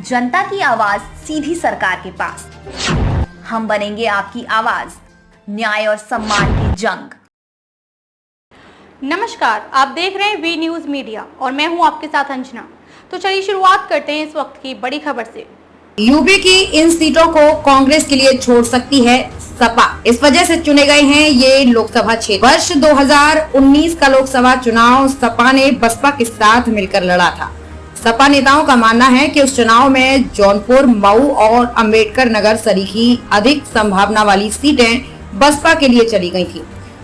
जनता की आवाज सीधी सरकार के पास। हम बनेंगे आपकी आवाज, न्याय और सम्मान की जंग। नमस्कार, आप देख रहे हैं वी न्यूज मीडिया और मैं हूं आपके साथ अंजना। तो चलिए शुरुआत करते हैं इस वक्त की बड़ी खबर से। यूपी की इन सीटों को कांग्रेस के लिए छोड़ सकती है सपा। इस वजह से चुने गए हैं ये लोकसभा क्षेत्र। वर्ष 2019 का लोकसभा चुनाव सपा ने बसपा के साथ मिलकर लड़ा था। सपा नेताओं का मानना है कि उस चुनाव में जौनपुर, मऊ और अंबेडकर नगर सरीखी अधिक संभावना वाली सीटें बसपा के लिए चली गई थी।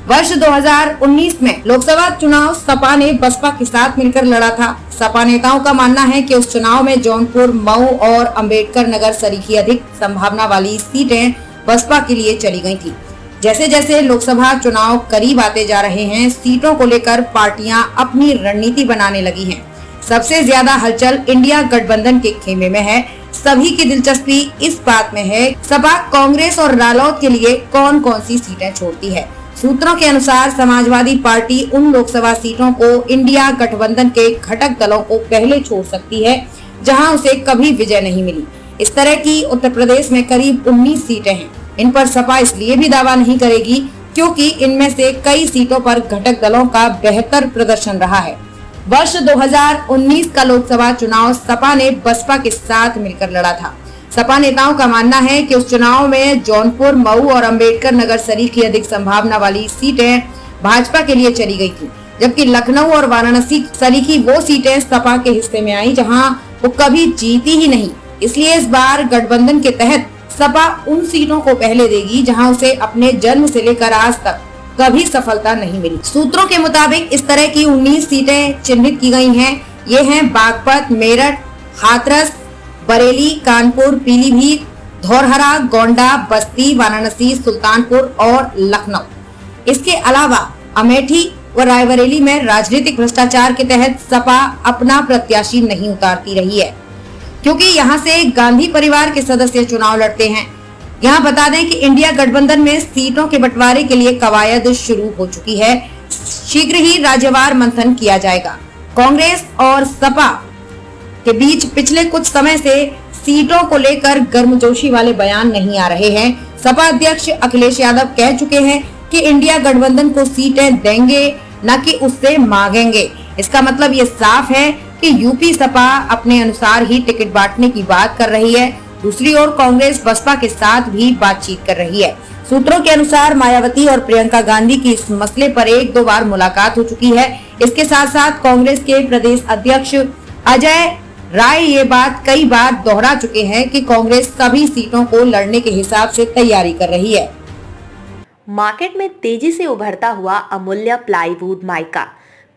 वर्ष 2019 में लोकसभा चुनाव सपा ने बसपा के साथ मिलकर लड़ा था। सपा नेताओं का मानना है कि उस चुनाव में जौनपुर, मऊ और अंबेडकर नगर सरीखी अधिक संभावना वाली सीटें बसपा के लिए चली गई थी। जैसे जैसे लोकसभा चुनाव करीब आते जा रहे हैं, सीटों को लेकर पार्टियां अपनी रणनीति बनाने लगी हैं। सबसे ज्यादा हलचल इंडिया गठबंधन के खेमे में है। सभी की दिलचस्पी इस बात में है सपा कांग्रेस और रालोद के लिए कौन कौन सी सीटें छोड़ती है। सूत्रों के अनुसार समाजवादी पार्टी उन लोकसभा सीटों को इंडिया गठबंधन के घटक दलों को पहले छोड़ सकती है जहां उसे कभी विजय नहीं मिली। इस तरह की उत्तर प्रदेश में करीब 19 सीटें हैं। इन पर सपा इसलिए भी दावा नहीं करेगी क्योंकि इनमें से कई सीटों पर घटक दलों का बेहतर प्रदर्शन रहा है। वर्ष 2019 का लोकसभा चुनाव सपा ने बसपा के साथ मिलकर लड़ा था। सपा नेताओं का मानना है कि उस चुनाव में जौनपुर, मऊ और अंबेडकर नगर सरीखी अधिक संभावना वाली सीटें भाजपा के लिए चली गई थी, जबकि लखनऊ और वाराणसी सरीखी वो सीटें सपा के हिस्से में आई जहां वो कभी जीती ही नहीं। इसलिए इस बार गठबंधन के तहत सपा उन सीटों को पहले देगी जहां उसे अपने जन्म से लेकर आज तक कभी सफलता नहीं मिली। सूत्रों के मुताबिक इस तरह की 19 सीटें चिन्हित की गई हैं। ये हैं बागपत, मेरठ, हाथरस, बरेली, कानपुर, पीलीभीत, धौरहरा, गोंडा, बस्ती, वाराणसी, सुल्तानपुर और लखनऊ। इसके अलावा अमेठी व रायबरेली में राजनीतिक भ्रष्टाचार के तहत सपा अपना प्रत्याशी नहीं उतारती रही है, क्योंकि यहाँ से गांधी परिवार के सदस्य चुनाव लड़ते हैं। यहाँ बता दें कि इंडिया गठबंधन में सीटों के बंटवारे के लिए कवायद शुरू हो चुकी है। शीघ्र ही राज्यवार मंथन किया जाएगा। कांग्रेस और सपा के बीच पिछले कुछ समय से सीटों को लेकर गर्मजोशी वाले बयान नहीं आ रहे हैं। सपा अध्यक्ष अखिलेश यादव कह चुके हैं कि इंडिया गठबंधन को सीटें देंगे, न कि उससे मांगेंगे। इसका मतलब ये साफ है कि यूपी सपा अपने अनुसार ही टिकट बांटने की बात कर रही है। दूसरी ओर कांग्रेस बसपा के साथ भी बातचीत कर रही है। सूत्रों के अनुसार मायावती और प्रियंका गांधी की इस मसले पर 1-2 बार मुलाकात हो चुकी है। इसके साथ साथ कांग्रेस के प्रदेश अध्यक्ष अजय राय ये बात कई बार दोहरा चुके हैं कि कांग्रेस सभी सीटों को लड़ने के हिसाब से तैयारी कर रही है। मार्केट में तेजी से उभरता हुआ अमूल्य प्लाईवुड माइका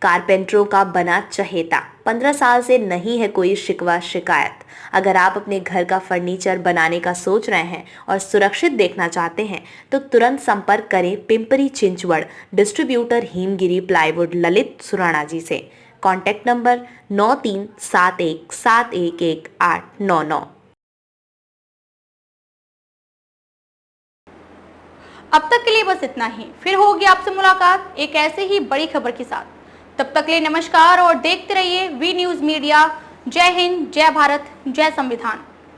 कारपेंटरों का बना चहेता। 15 साल से नहीं है कोई शिकवा शिकायत। अगर आप अपने घर का फर्नीचर बनाने का सोच रहे हैं और सुरक्षित देखना चाहते हैं तो तुरंत संपर्क करें पिंपरी चिंचवड़ डिस्ट्रीब्यूटर हिमगिरी प्लाईवुड ललित सुराणा जी से। Contact number 9371711899। अब तक के लिए बस इतना ही। फिर होगी आपसे मुलाकात एक ऐसे ही बड़ी खबर के साथ। तब तक के लिए नमस्कार और देखते रहिए वी न्यूज मीडिया। जय हिंद, जय भारत, जय संविधान।